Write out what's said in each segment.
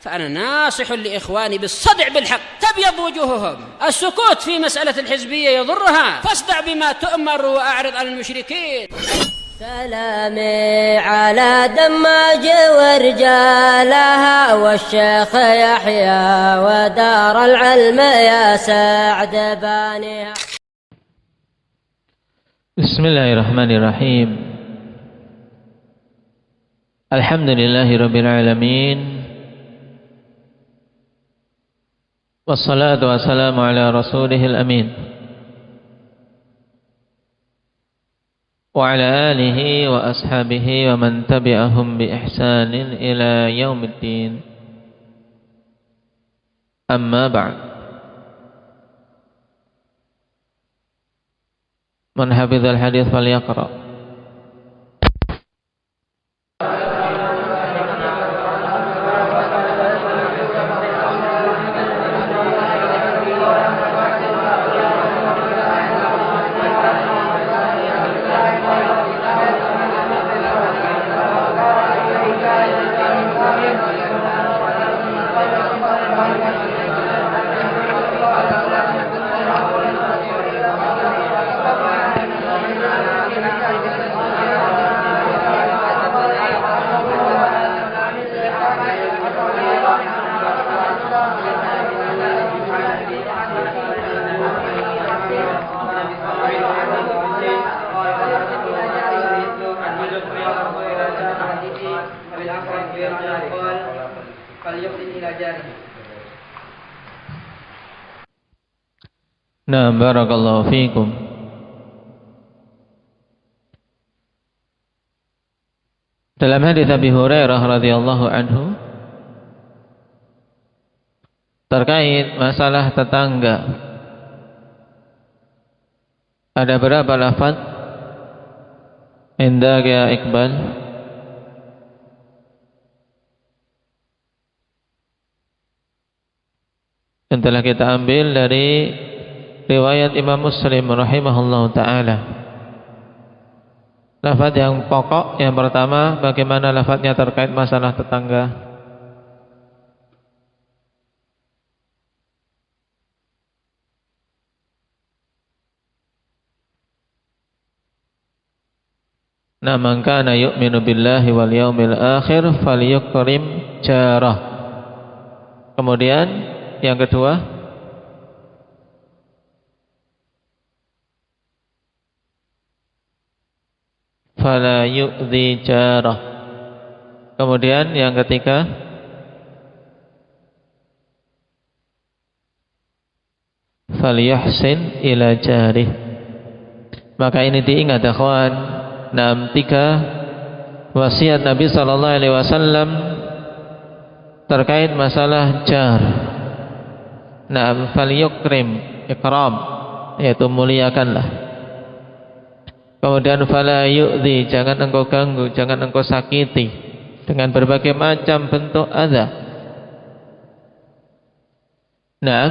فأنا ناصح لإخواني بالصدع بالحق تبيض وجوههم. السكوت في مسألة الحزبية يضرها، فاصدع بما تؤمر وأعرض عن المشركين. سلامي على دماج ورجالها والشيخ يحيى ودار العلم يا سعد بانيها. بسم الله الرحمن الرحيم. الحمد لله رب العالمين، والصلاة والسلام على رسوله الأمين وعلى آله وأصحابه ومن تبعهم بإحسان إلى يوم الدين. أما بعد، من حفظ الحديث فليقرأ. Nah, barakallahu fiikum. Dalam hadis Abi Hurairah radhiyallahu anhu terkait masalah tetangga, ada berapa lafaz indak ya Iqbal? Yang telah kita ambil dari riwayat Imam Muslim rahimahullah ta'ala. Lafaz yang pokok yang pertama, bagaimana lafaznya terkait masalah tetangga? Nah, man kana yu'minu billahi wal yawmil akhir falyukrim jarah. Kemudian yang kedua, fala yu'dhi jarah. Kemudian yang ketiga, falyuhsin ila jarih. Maka ini diingat akhwan, 3 wasiat Nabi sallallahu alaihi wasallam terkait masalah jar. Falyukrim, ikram, yaitu muliakanlah. Kemudian fala yu'dhi, jangan engkau ganggu, jangan engkau sakiti dengan berbagai macam bentuk adza. Nah,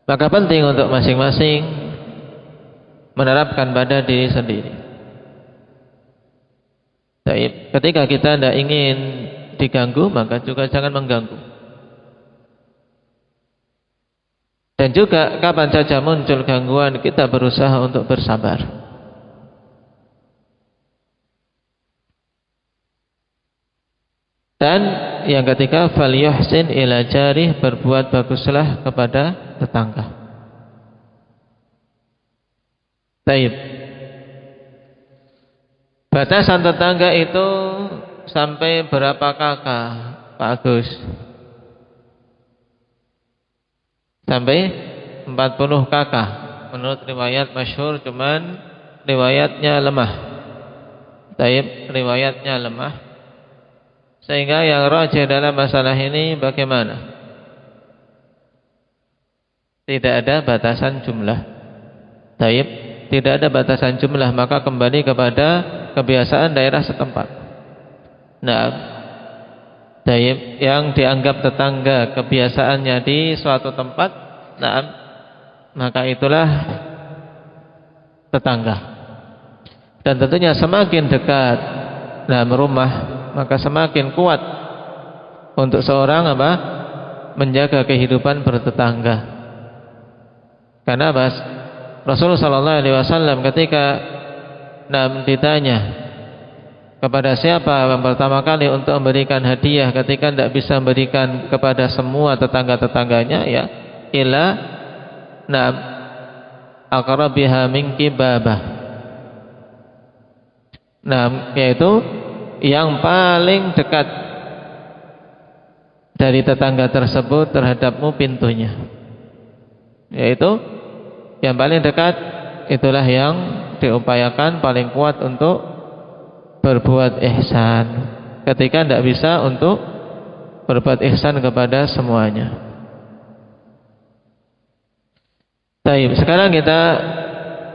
maka penting untuk masing-masing menerapkan pada diri sendiri. Baik, ketika kita tidak ingin diganggu, maka juga jangan mengganggu. Dan juga kapan saja muncul gangguan, kita berusaha untuk bersabar. Dan yang ketiga, falyuhsin ila jarih, berbuat baguslah kepada tetangga. Baik. Batasan tetangga itu sampai berapa kakak, Pak Agus? Sampai 40 kakak. Menurut riwayat masyhur, cuman riwayatnya lemah. Taib, riwayatnya lemah. Sehingga yang rajih dalam masalah ini bagaimana? Tidak ada batasan jumlah. Taib, tidak ada batasan jumlah, maka kembali kepada kebiasaan daerah setempat. Nah, taib, yang dianggap tetangga kebiasaannya di suatu tempat, nah, maka itulah tetangga. Dan tentunya semakin dekat dalam rumah, maka semakin kuat untuk seorang apa? Menjaga kehidupan bertetangga. Karena apa? Rasulullah sallallahu alaihi wasallam ketika ditanya kepada siapa yang pertama kali untuk memberikan hadiah ketika tidak bisa memberikan kepada semua tetangga-tetangganya, ya ila aqrabiha minki babah. Yaitu yang paling dekat dari tetangga tersebut terhadapmu pintunya, yaitu yang paling dekat itulah yang diupayakan paling kuat untuk berbuat ihsan ketika tidak bisa untuk berbuat ihsan kepada semuanya. Baik, sekarang kita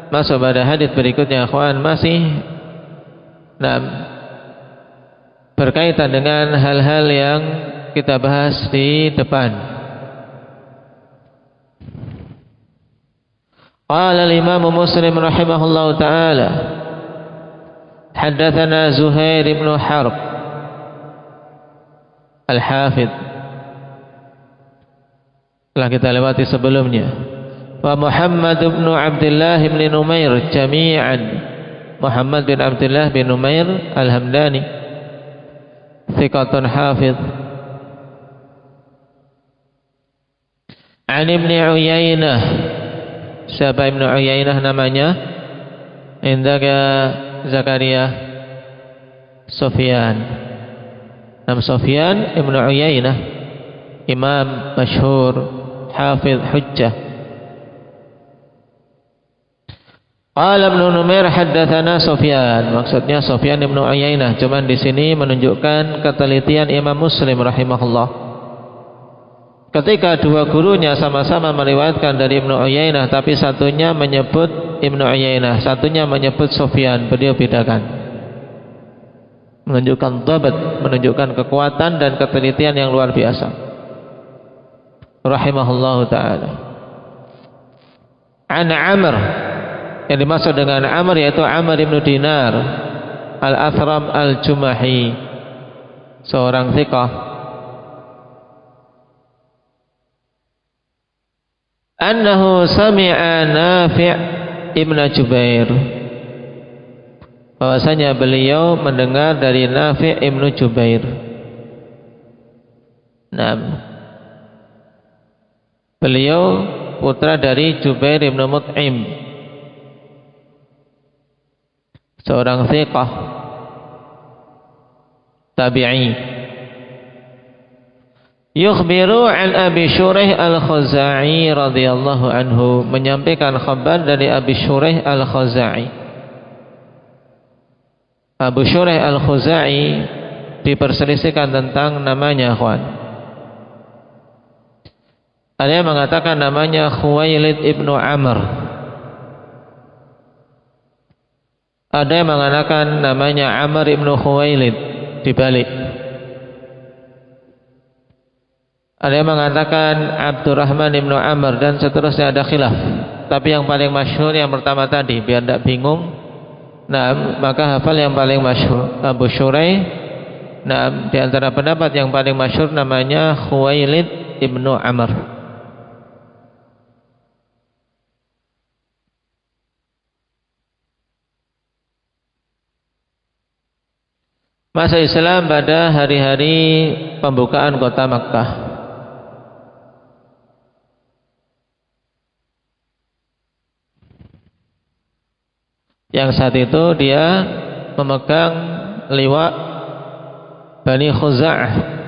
masuk pada hadis berikutnya, akhwan, masih berkaitan dengan hal-hal yang kita bahas di depan. Qala al-Imam Muslim rahimahullahu taala, haddatsana Zuhair ibn Harb al-Hafidz, telah kita lewati sebelumnya. Wa Muhammad ibn Abdullah ibn Numair jami'an, Muhammad bin Abdullah bin Numair al-Hamdani, thiqatun hafidz. An Ibn Uyainah, siapa Ibn Uyainah namanya? Indaka Zakaria Sufyan. Nama Sufyan Ibn Uyainah, imam masyhur, hafidh, hujjah. Qala Ibn Numair haddatsana Sufyan, maksudnya Sufyan Ibn Uyainah, cuman di sini menunjukkan ketelitian Imam Muslim rahimahullah. Ketika dua gurunya sama-sama meriwayatkan dari Ibnu Uyainah, tapi satunya menyebut Ibnu Uyainah, satunya menyebut Sufyan, beliau bedakan. Menunjukkan dhabat, menunjukkan kekuatan dan ketelitian yang luar biasa. Rahimahullahu taala. An Amr, yang dimaksud dengan Amr yaitu Amr ibnu Dinar Al-Athram Al-Jumahi, seorang thiqah. Annahu sami'a Nafi' ibn Jubair, bahwasanya beliau mendengar dari Nafi' ibn Jubair. Beliau putra dari Jubair ibn Mut'im, seorang thiqah tabi'i. Yukhbiru an Abi Shuraih Al-Khuzai radhiyallahu anhu, menyampaikan khabar dari Abi Shuraih Al-Khuzai. Abu Shuraih Al-Khuzai diperselisihkan tentang namanya, akhwan. Ada yang mengatakan namanya Khuwailid ibnu Amr, ada yang mengatakan namanya Amr ibnu Khuwailid, dibalik. Ada yang mengatakan Abdurrahman ibnu Amr, dan seterusnya, ada khilaf. Tapi yang paling masyhur yang pertama tadi, biar tidak bingung. Maka hafal yang paling masyhur, Abu Shuraih. Di antara pendapat yang paling masyhur namanya Khuwailid ibnu Amr. Masa Islam pada hari-hari pembukaan kota Makkah. Yang saat itu dia memegang liwa Bani Khuza'ah.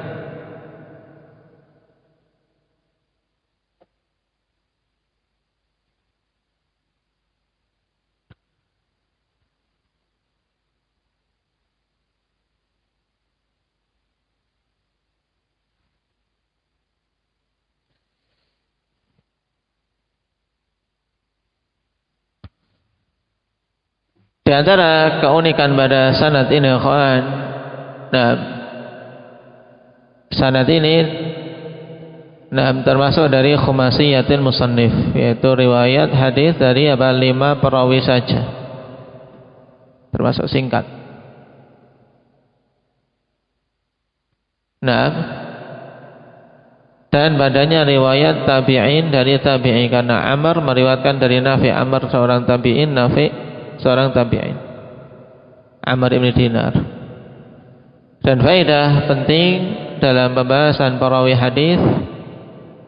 Di antara keunikan pada sanad ini, kawan, sanad ini termasuk dari khumasiyatil musannif, yaitu riwayat hadis dari 5 perawi saja, termasuk singkat. Dan padanya riwayat tabi'in dari tabi'in, karena Amr meriwayatkan dari Nafi'. Amr seorang tabi'in, Nafi' seorang tabi'in, Amr ibn Dinar. Dan faedah penting dalam pembahasan perawi hadis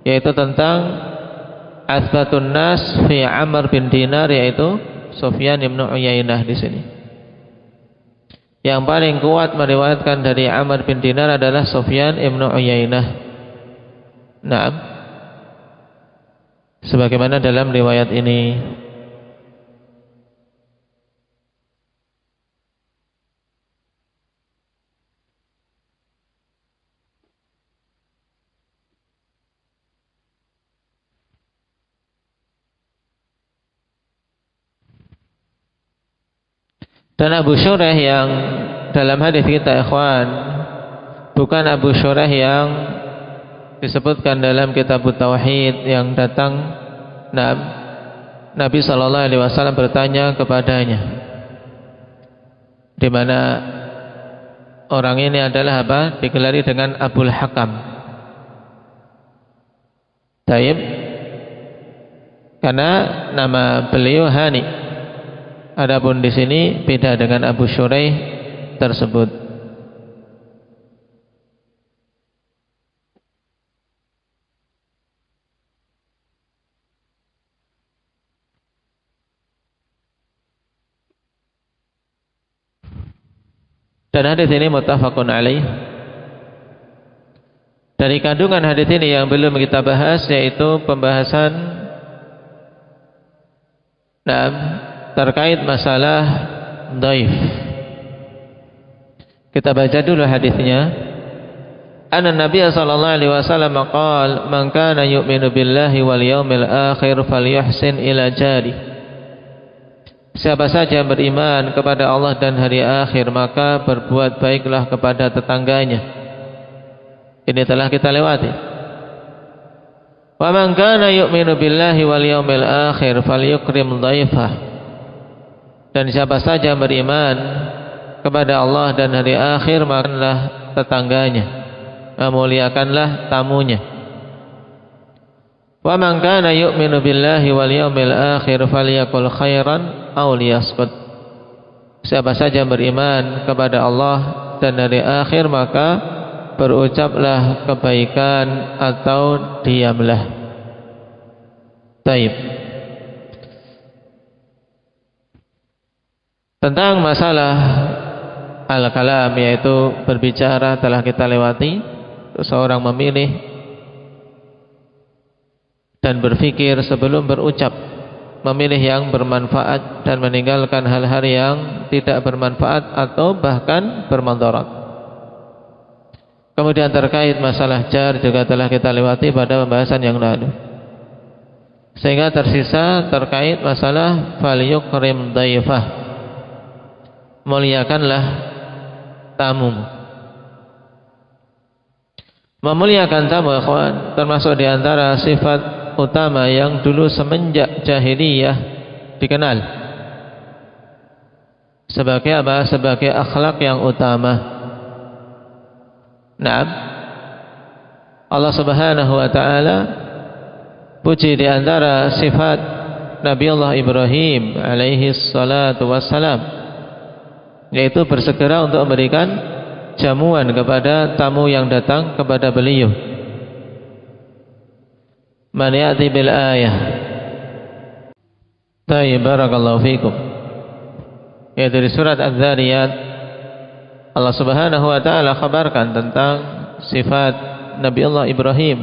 yaitu tentang asbatun nas fi Amr bin Dinar, yaitu Sufyan ibn Uyainah di sini. Yang paling kuat meriwayatkan dari Amr bin Dinar adalah Sufyan ibn Uyainah. Naam, sebagaimana dalam riwayat ini. Dan Abu Shuraih yang dalam hadis kita, ikhwan, bukan Abu Shuraih yang disebutkan dalam kitab Tauhid yang datang Nabi sallallahu alaihi wasallam bertanya kepadanya, di mana orang ini adalah apa? Digelari dengan Abul Hakam. Taib, karena nama beliau Hani. Adapun di sini beda dengan Abu Shuraih tersebut. Dan hadis ini muttafaqun alaih. Dari kandungan hadis ini yang belum kita bahas, yaitu pembahasan terkait masalah dhaif. Kita baca dulu hadisnya. Anna Nabiy sallallahu alaihi wasallam qala, "Man kana yu'minu billahi wal yawmil akhir falyuhsin ila jari." Siapa saja yang beriman kepada Allah dan hari akhir, maka berbuat baiklah kepada tetangganya. Ini telah kita lewati. Wa man kana yu'minu billahi wal yawmil akhir falyukrim dhaifah. Dan siapa saja yang beriman kepada Allah dan hari akhir, maka tetangganya, muliakanlah tamunya. Wa man kana yu'minu billahi wal yawmil akhir falyakul khairan aw liyaskut. Siapa saja beriman kepada Allah dan hari akhir, maka berucaplah kebaikan atau diamlah. Taib. Tentang masalah al-kalam, yaitu berbicara, telah kita lewati. Seorang memilih dan berfikir sebelum berucap, memilih yang bermanfaat dan meninggalkan hal-hal yang tidak bermanfaat atau bahkan bermandarat. Kemudian terkait masalah jar juga telah kita lewati pada pembahasan yang lalu, sehingga tersisa terkait masalah falyukrim dhaifah, muliakanlah tamu. Memuliakan tamu, ikhwan, termasuk diantara sifat utama yang dulu semenjak jahiliyah dikenal sebagai apa? Sebagai akhlak yang utama. Naam, Allah Subhanahu wa taala puji di antara sifat Nabiullah Ibrahim alaihi salatu wassalam, yaitu bersegera untuk memberikan jamuan kepada tamu yang datang kepada beliau. Man ya'ti bil ayah. Tayyib, barakallahu fikum. Ya, dari surat Az-Zariyat, Allah Subhanahu wa taala kabarkan tentang sifat Nabi Allah Ibrahim.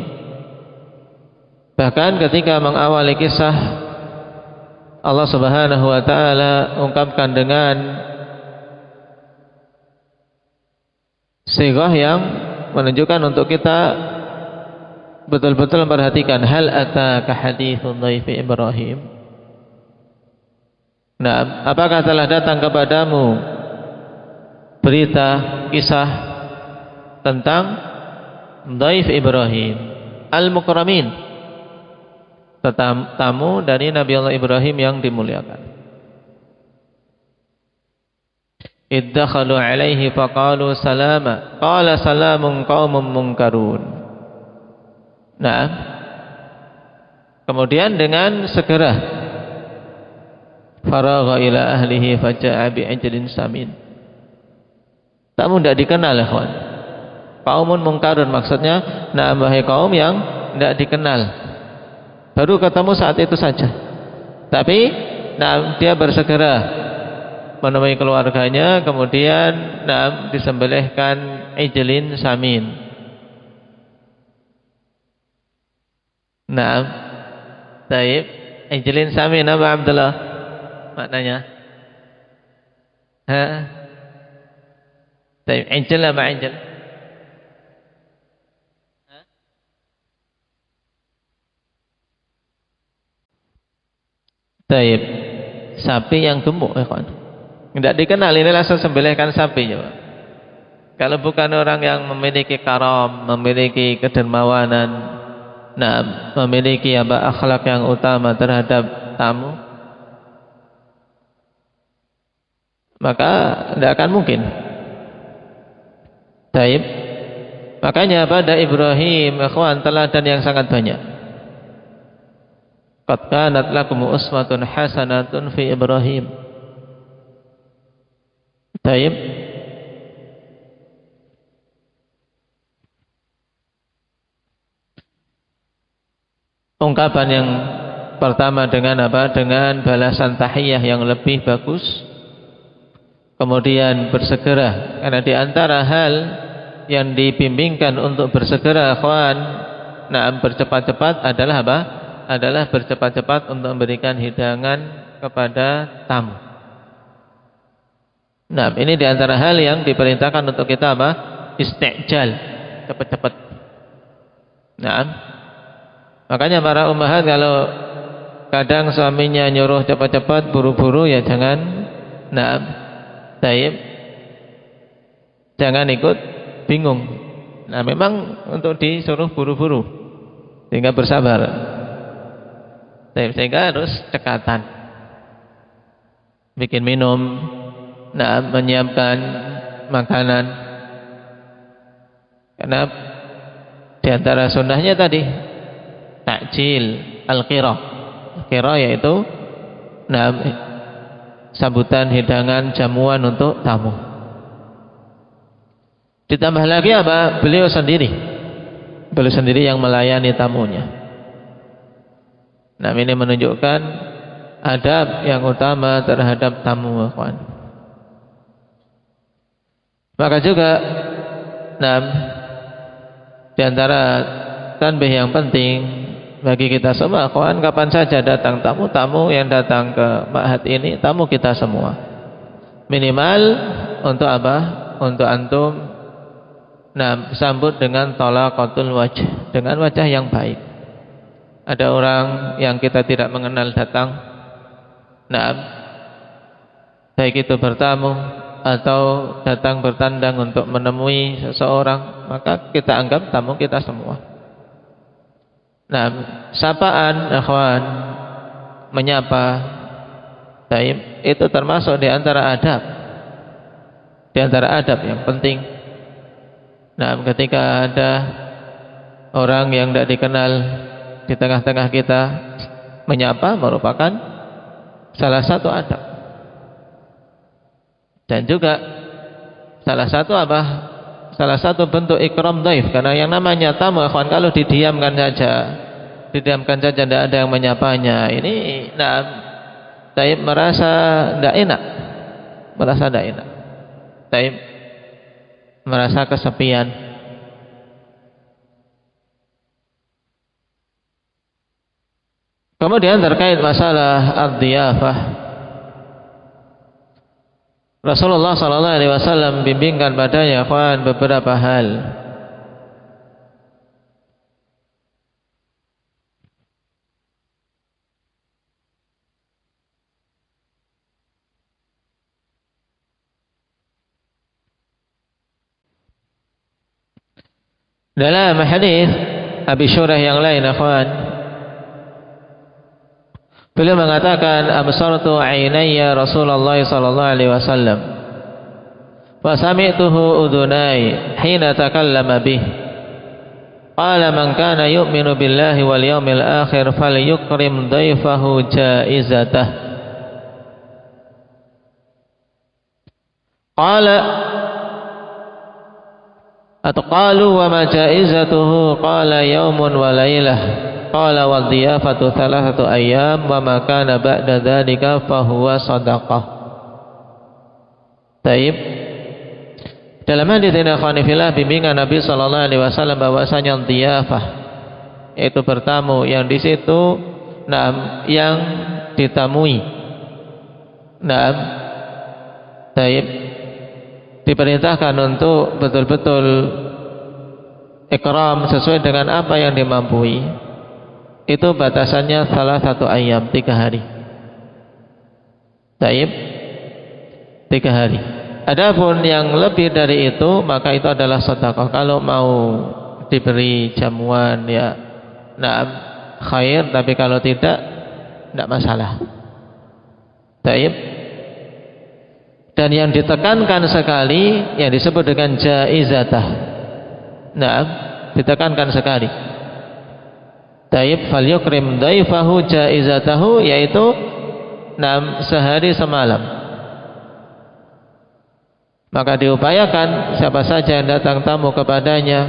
Bahkan ketika mengawali kisah, Allah Subhanahu wa taala ungkapkan dengan sighah yang menunjukkan untuk kita betul-betul memperhatikan. Hal ataka haditsun dhaifi Ibrahim. Nah, apakah telah datang kepadamu berita kisah tentang dhaif Ibrahim al-mukramin, tamu dari Nabi Allah Ibrahim yang dimuliakan. Iddakhalu alaihi faqalu salama, qala salamun qaumun munkarun. Nah, kemudian dengan segera faragha ila ahlihi faja'a bi'ajlin samin. Tamu tidak dikenal, ikhwan. Kaumun mungkarun, maksudnya wahai kaum yang tidak dikenal. Baru ketemu saat itu saja. Tapi dia bersegera menemui keluarganya, kemudian disembelihkan ijlin samin. Taib, ijlin samin apa Abdullah maknanya? Taib, ijl apa ijl? Taib, sapi yang gemuk, tidak dikenal, ini langsung sembelihkan sapi coba. Kalau bukan orang yang memiliki karam, memiliki kedermawanan, memiliki akhlak yang utama terhadap tamu, maka tidak akan mungkin. Taib, makanya pada Ibrahim, ikhwan, teladan yang sangat banyak. Qad kanat lakum uswatun hasanatun fi Ibrahim. Taib, ungkapan yang pertama dengan apa? Dengan balasan tahiyah yang lebih bagus. Kemudian bersegera, karena di antara hal yang dibimbingkan untuk bersegera, ikhwan, bercepat-cepat adalah apa? Adalah bercepat-cepat untuk memberikan hidangan kepada tamu. Ini di antara hal yang diperintahkan untuk kita apa? Istijal, cepat-cepat. Makanya para ummahat kalau kadang suaminya nyuruh cepat-cepat, buru-buru, ya jangan taib, jangan ikut bingung. Memang untuk disuruh buru-buru, sehingga bersabar. Taib, sehingga harus cekatan, bikin minum, menyiapkan makanan. Karena di antara sunnahnya tadi takjil al-qirah. Qirah yaitu sambutan, hidangan, jamuan untuk tamu. Ditambah lagi apa? Beliau sendiri yang melayani tamunya. Ini menunjukkan adab yang utama terhadap tamu, ikhwan. Maka juga di antara tanbih yang penting bagi kita semua, ikhwan, kapan saja datang tamu yang datang ke ma'had ini, tamu kita semua. Minimal untuk apa? Untuk antum sambut dengan talaqatul wajh, dengan wajah yang baik. Ada orang yang kita tidak mengenal datang, baik itu bertamu atau datang bertandang untuk menemui seseorang, maka kita anggap tamu kita semua. Sapaan, ikhwan, menyapa, taib, itu termasuk di antara adab, yang penting. Ketika ada orang yang tidak dikenal di tengah-tengah kita, menyapa merupakan salah satu adab. Dan juga salah satu bentuk ikram dhaif, karena yang namanya tamu, ikhwan, kalau didiamkan saja tidak ada yang menyapanya, ini taib merasa tidak enak, taib merasa kesepian. Kemudian terkait masalah ad-diyafah, Rasulullah SAW bimbingkan padanya, ikhwan, beberapa hal. Dalam hadis Abi Syurah yang lain, ikhwan, beliau mengatakan, absartu ainayya Rasulullah sallallahu alaihi wasallam wa sami'tuhu udunai hina takallama bih Qala man kana yu'minu billahi wal yawmil akhir falyukrim dhaifahu jaizatah. Qala atau qalu wa ma jaizatuhu qala yaumun wa lailah qala wa dhiyafatu thalathatu ayyam wa ma kana ba'da dzalika fa huwa shadaqah. Taib. Dalam hadis ini khonifillah bimbingan Nabi sallallahu alaihi wasallam bahwasanya dhiyafah yaitu bertamu yang di situ yang ditamui. Taib diperintahkan untuk betul-betul ikram sesuai dengan apa yang dimampui. Itu batasannya salah satu ayam, 3 hari. Taib 3 hari. Adapun yang lebih dari itu maka itu adalah sedekah. Kalau mau diberi jamuan ya khair, tapi kalau tidak masalah. Taib. Dan yang ditekankan sekali yang disebut dengan jaizatah. Ditekankan sekali. Taib falyukrim dhaifahu jaizatahu, yaitu sehari semalam. Maka diupayakan siapa saja yang datang tamu kepadanya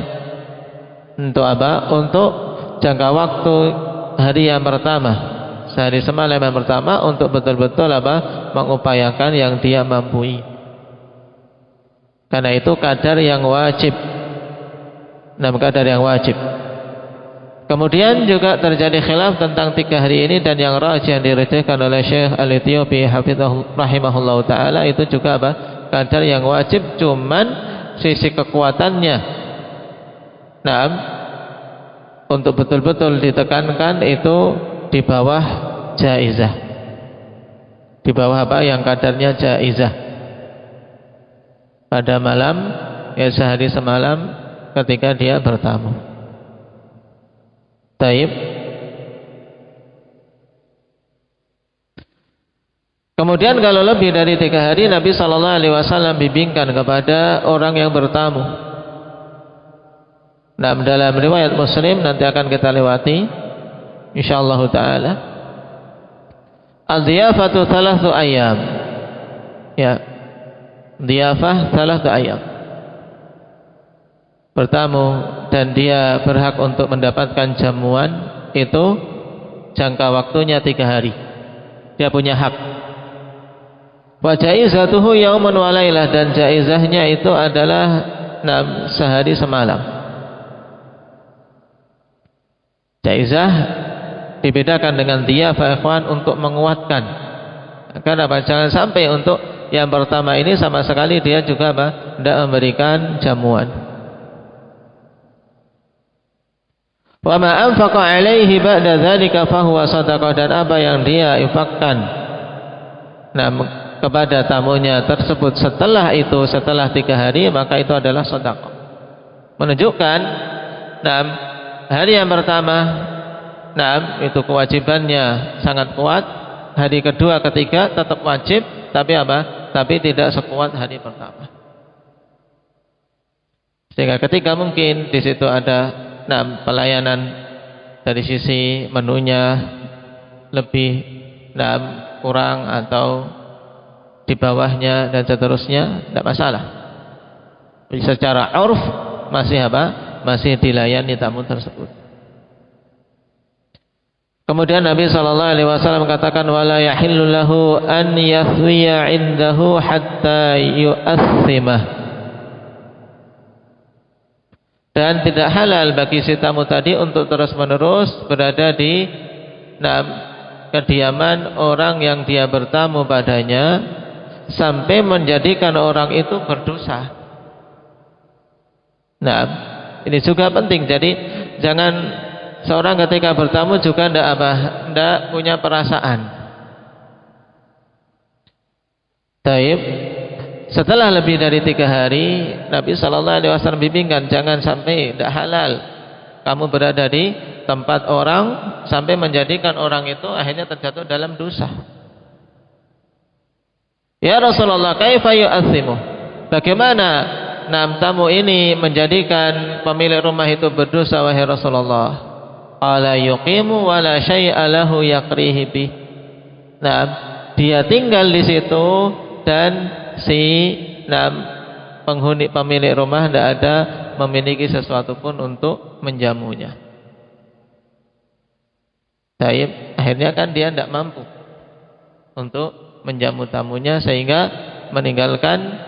untuk apa? Untuk jangka waktu hari yang pertama, sehari semalam yang pertama, untuk betul-betul mengupayakan yang dia mampui. Karena itu kadar yang wajib. Kadar yang wajib. Kemudian juga terjadi khilaf tentang 3 hari ini, dan yang rajih yang direjehkan oleh Syekh Al-Ethiopi hafizahullah rahimahullah taala itu juga kadar yang wajib, cuman sisi kekuatannya untuk betul-betul ditekankan itu di bawah jaizah, di bawah yang kadarnya jaizah pada malam ya, sehari semalam ketika dia bertamu. Taib. Kemudian kalau lebih dari 3 hari, Nabi sallallahu alaihi wasallam bimbingkan kepada orang yang bertamu. Dalam riwayat Muslim nanti akan kita lewati insyaallah taala. Al-dhiyafatu 3 ayyam. Ya. Dhiyafah 3 ayyam. Bertamu dan dia berhak untuk mendapatkan jamuan itu jangka waktunya 3 hari. Dia punya hak. Wa jaizatuhu yaumun wa lailah, dan jaizahnya itu adalah sehari semalam. Jaizah dibedakan dengan dhiyafah ikhwan untuk menguatkan. Karena jangan sampai untuk yang pertama ini sama sekali dia juga tidak memberikan jamuan. Wa ma anfaqa alaihi ba'da dzalika fa huwa shadaqah, dan apa yang dia infakkan kepada tamunya tersebut setelah itu, setelah 3 hari, maka itu adalah sedekah. Menunjukkan hari yang pertama itu kewajibannya sangat kuat, hari kedua, ketiga tetap wajib, tapi tapi tidak sekuat hari pertama. Sehingga ketika mungkin di situ ada pelayanan dari sisi menunya lebih kurang atau di bawahnya dan seterusnya, tidak masalah. Secara urf masih masih dilayani tamu tersebut. Kemudian Nabi sallallahu alaihi wasallam katakan wala yahillu lahu an yathwiya indahu hatta yu'athimah. Dan tidak halal bagi si tamu tadi untuk terus-menerus berada di kediaman orang yang dia bertamu padanya sampai menjadikan orang itu berdosa. Ini juga penting. Jadi jangan seorang ketika bertamu juga tidak punya perasaan. Taib. Setelah lebih dari 3 hari, Nabi sallallahu alaihi wasallam bimbingkan jangan sampai tidak halal kamu berada di tempat orang sampai menjadikan orang itu akhirnya terjatuh dalam dosa. Ya Rasulullah, kaifa yu'atsimu? Bagaimana tamu ini menjadikan pemilik rumah itu berdosa wahai Rasulullah? Qala yuqimu wa la syai'a lahu yaqrihi bih. Nah, dia tinggal di situ dan si penghuni pemilik rumah tidak ada memiliki sesuatu pun untuk menjamunya. Taib, akhirnya kan dia tidak mampu untuk menjamu tamunya sehingga meninggalkan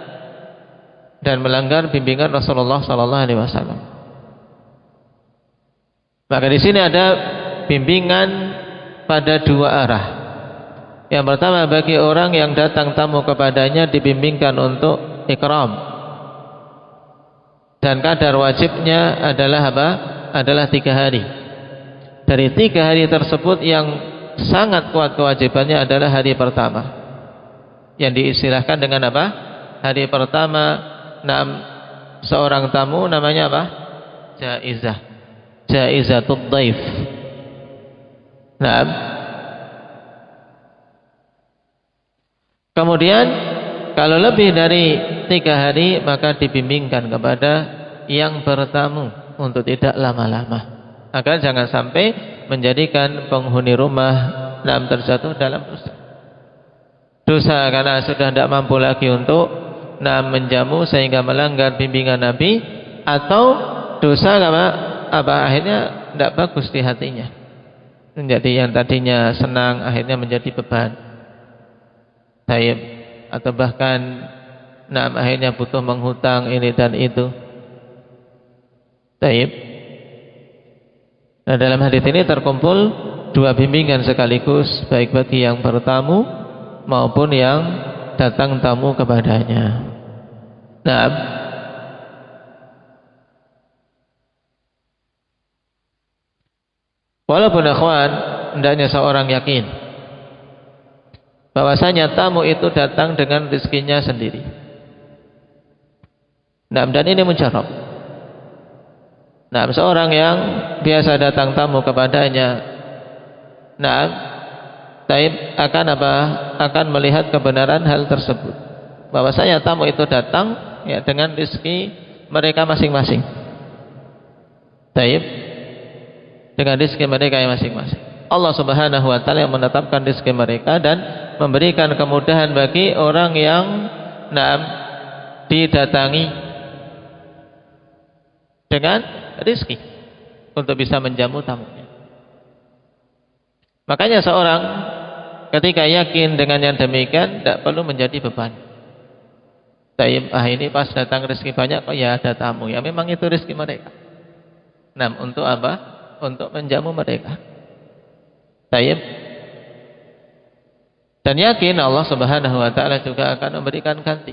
dan melanggar bimbingan Rasulullah sallallahu alaihi wasallam. Maka di sini ada bimbingan pada dua arah. Yang pertama, bagi orang yang datang tamu kepadanya dibimbingkan untuk ikram. Dan kadar wajibnya adalah apa? Adalah 3 hari. Dari 3 hari tersebut yang sangat kuat kewajibannya adalah hari pertama, yang diistilahkan dengan apa? Hari pertama seorang tamu namanya apa? Jaizah, jaizatud dhaif. Nah, kemudian kalau lebih dari 3 hari maka dibimbingkan kepada yang bertamu untuk tidak lama-lama, agar jangan sampai menjadikan penghuni rumah terjatuh dalam dosa karena sudah tidak mampu lagi untuk menjamu sehingga melanggar bimbingan Nabi, atau dosa apa akhirnya tidak bagus di hatinya, menjadi yang tadinya senang akhirnya menjadi beban. Taib, atau bahkan akhirnya butuh menghutang ini dan itu. Taib. Nah, dalam hadis ini terkumpul 2 bimbingan sekaligus, baik bagi yang bertamu maupun yang datang tamu kepadanya. Nah, walaupun akhwan, hendaknya seorang yakin bahwasanya tamu itu datang dengan rezekinya sendiri. Nah, dan ini mujarab. Nah, seorang yang biasa datang tamu kepadanya, taib akan apa? Akan melihat kebenaran hal tersebut. Bahwasanya tamu itu datang ya dengan rezeki mereka masing-masing. Taib, dengan rezeki mereka yang masing-masing. Allah Subhanahu wa taala yang menetapkan rezeki mereka dan memberikan kemudahan bagi orang yang didatangi dengan rezeki untuk bisa menjamu tamunya. Makanya seorang ketika yakin dengan yang demikian tidak perlu menjadi beban. Ini pas datang rezeki banyak kok ya ada tamu, ya memang itu rezeki mereka. Untuk apa? Untuk menjamu mereka. Dan yakin Allah Subhanahu wa taala juga akan memberikan ganti.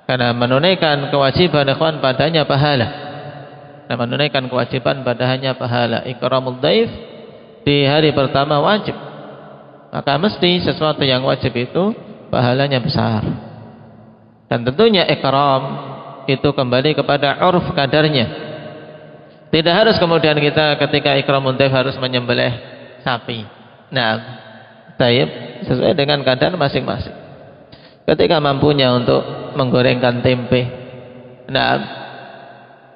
Karena menunaikan kewajiban ikhwan padanya pahala. Menunaikan kewajiban padanya pahala. Ikramul dhaif di hari pertama wajib. Maka mesti sesuatu yang wajib itu pahalanya besar. Dan tentunya ikram itu kembali kepada urf kadarnya. Tidak harus kemudian kita ketika ikramul dhaif harus menyembelih sapi. Sesuai dengan kadar masing-masing. Ketika mampunya untuk menggorengkan tempe,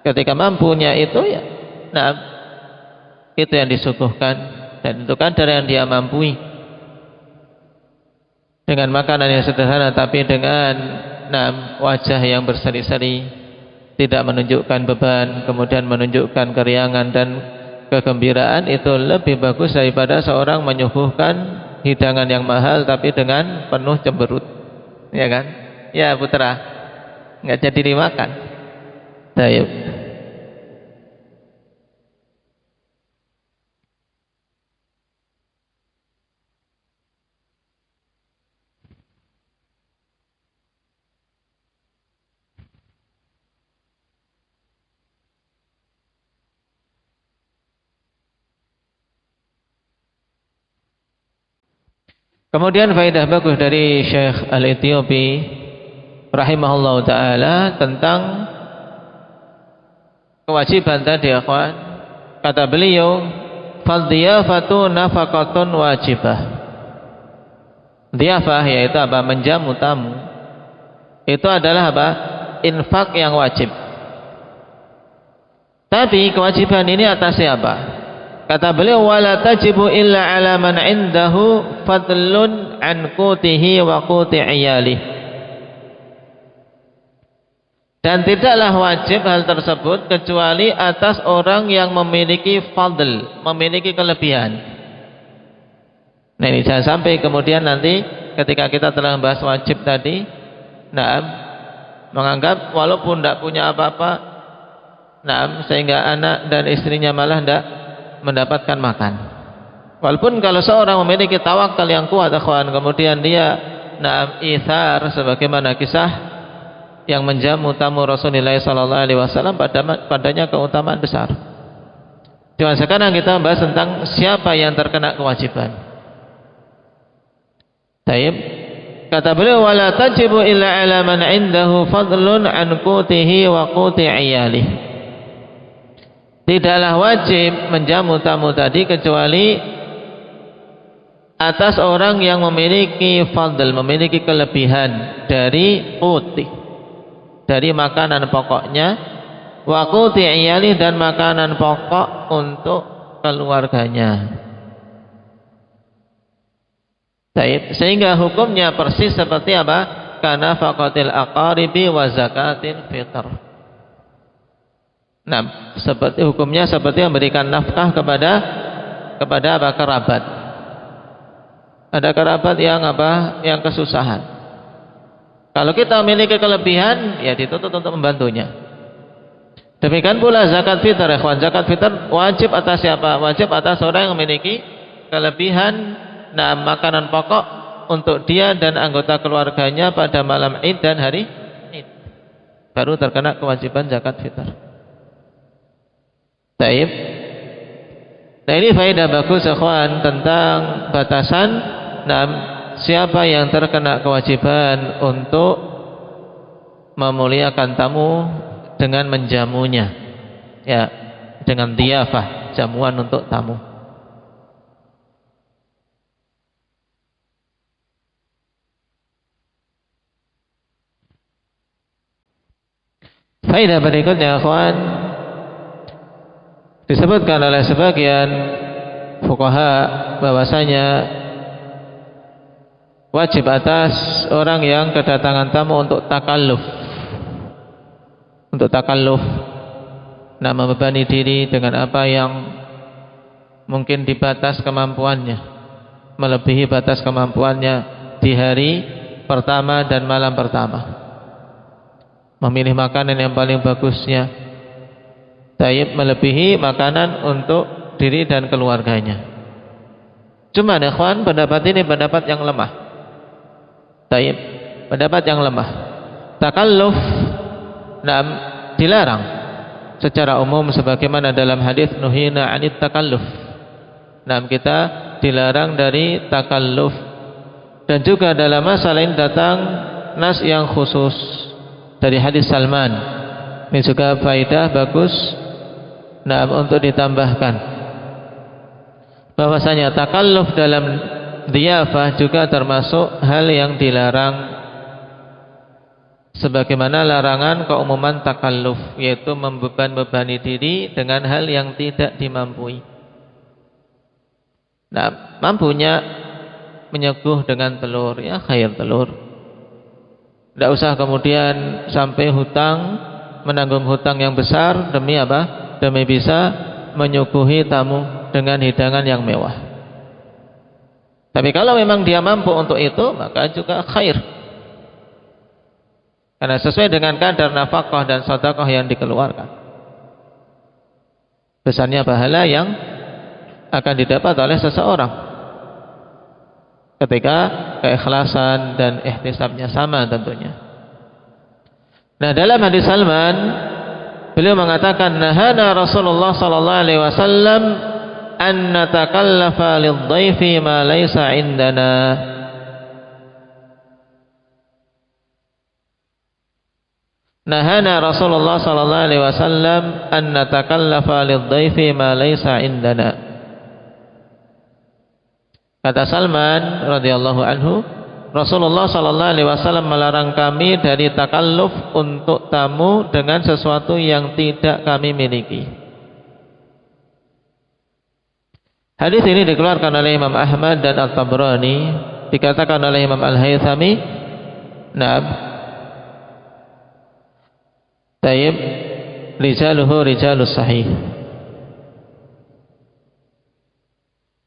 ketika mampunya itu ya, itu yang disuguhkan, dan itu kadar yang dia mampu. Dengan makanan yang sederhana tapi dengan wajah yang berseri-seri, tidak menunjukkan beban, kemudian menunjukkan keriangan dan kegembiraan, itu lebih bagus daripada seorang menyuguhkan hidangan yang mahal tapi dengan penuh cemberut, ya kan? Ya putra, nggak jadi dimakan. Taib. Kemudian faedah bagus dari Syekh Al-Ethiopi rahimahullah ta'ala tentang kewajiban tadi, akhwan. Kata beliau, fadhiyafatu nafaqatun wajibah. Dhiyafah yaitu apa? Menjamu tamu. Itu adalah apa? Infak yang wajib. Tapi kewajiban ini atas siapa? Kata beliau, wala tajibu illa ala man indahu fadlun an qutihi wa quti iyalih. Dan tidaklah wajib hal tersebut kecuali atas orang yang memiliki fadl, memiliki kelebihan. Nah, ini jangan sampai kemudian nanti ketika kita telah membahas wajib tadi, menganggap walaupun tidak punya apa-apa, sehingga anak dan istrinya malah tidak mendapatkan makan. Walaupun kalau seorang memiliki tawakal yang kuat, akhwan, kemudian dia ithar sebagaimana kisah yang menjamu tamu Rasulullah SAW, padanya keutamaan besar. Cuma sekarang kita membahas tentang siapa yang terkena kewajiban. Taib. Kata beliau, wala tajibu illa ala man indahu fadlun an qutihi wa quti iyalih. Tidaklah wajib menjamu tamu tadi kecuali atas orang yang memiliki fadl, memiliki kelebihan dari quti, dari makanan pokoknya, wa quti iyalih, dan makanan pokok untuk keluarganya. Sehingga hukumnya persis seperti apa? Kana faqatil aqaribi wa zakatil fitr. Nah, seperti hukumnya seperti memberikan nafkah kepada apa? Kerabat. Ada kerabat yang apa? Yang kesusahan. Kalau kita memiliki kelebihan, ya dituntut untuk membantunya. Demikian pula zakat fitr, ikhwan. Zakat fitr wajib atas siapa? Wajib atas orang yang memiliki kelebihan makanan pokok untuk dia dan anggota keluarganya pada malam Id dan hari Id. Baru terkena kewajiban zakat fitr. Taib. Nah, ini faedah bagus, ikhwan, tentang batasan siapa yang terkena kewajiban untuk memuliakan tamu dengan menjamunya, ya, dengan diyafah, jamuan untuk tamu. Faedah berikutnya, ikhwan, disebutkan oleh sebagian fuqaha bahwasanya wajib atas orang yang kedatangan tamu untuk takalluf, membebani diri dengan apa yang mungkin di batas kemampuannya, melebihi batas kemampuannya di hari pertama dan malam pertama. Memilih makanan yang paling bagusnya, taib, melebihi makanan untuk diri dan keluarganya. Cuma, ikhwan, pendapat ini pendapat yang lemah. Taib, pendapat yang lemah. Takalluf dilarang secara umum sebagaimana dalam hadis nuhina anit takalluf. Kita dilarang dari takalluf. Dan juga dalam masalah ini datang nas yang khusus dari hadis Salman. Ini juga faedah bagus untuk ditambahkan, bahwasanya takalluf dalam dhiyafah juga termasuk hal yang dilarang, sebagaimana larangan keumuman takalluf, yaitu membebani diri dengan hal yang tidak dimampui. Mampunya menyeguh dengan telur, ya khair telur. Tidak usah kemudian sampai menanggung hutang yang besar demi apa? Demi bisa menyuguhi tamu dengan hidangan yang mewah. Tapi kalau memang dia mampu untuk itu, maka juga khair. Karena sesuai dengan kadar nafkah dan sedekah yang dikeluarkan, besarnya pahala yang akan didapat oleh seseorang ketika keikhlasan dan ihtisabnya sama tentunya. Nah, dalam hadis Salman beliau mengatakan, nahana Rasulullah sallallahu alaihi wasallam an natakallafa lidh-dhaifi ma laysa indana. Nahana Rasulullah sallallahu alaihi wasallam an natakallafa lidh-dhaifi ma laysa indana. Kata Salman radhiyallahu anhu, Rasulullah sallallahu alaihi wasallam melarang kami dari takalluf untuk tamu dengan sesuatu yang tidak kami miliki. Hadis ini dikeluarkan oleh Imam Ahmad dan At-Tabrani, dikatakan oleh Imam Al-Haythami, na'am, tayyib, rijaluhu rijalus sahih.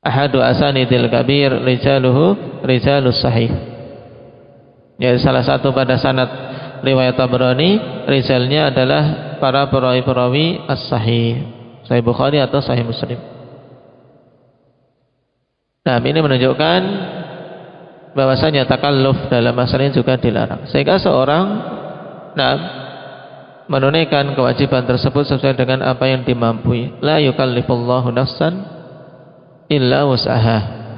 Ahadu asanidil kabir rijaluhu rijalus sahih. Ya, salah satu pada sanad riwayat Tabrani, rijalnya adalah para perawi-perawi as-sahih, Sahih Bukhari atau Sahih Muslim. Nah, ini menunjukkan bahwasanya takalluf dalam masalah ini juga dilarang. Sehingga seorang menunaikan kewajiban tersebut sesuai dengan apa yang dimampui. La yukallifullahu nafsan illa wus'aha.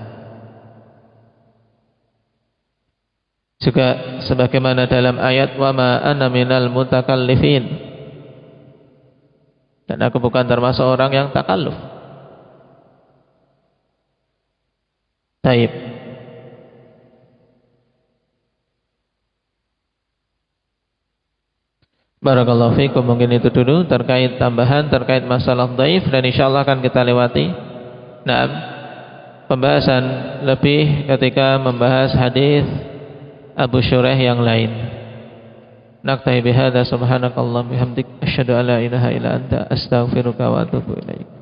Juga sebagaimana dalam ayat wa ma ana minal mutakallifin, dan aku bukan termasuk orang yang takalluf. Taib. Barakallahu fikum. Mungkin itu dulu terkait tambahan terkait masalah dhaif, dan insyaallah akan kita lewati pembahasan lebih ketika membahas hadis Abu Shuraih yang lain. Naktahi bihadza, subhanakallahumma bihamdik, asyhadu an la ilaha illa anta, astaghfiruka wa atubu ilaik.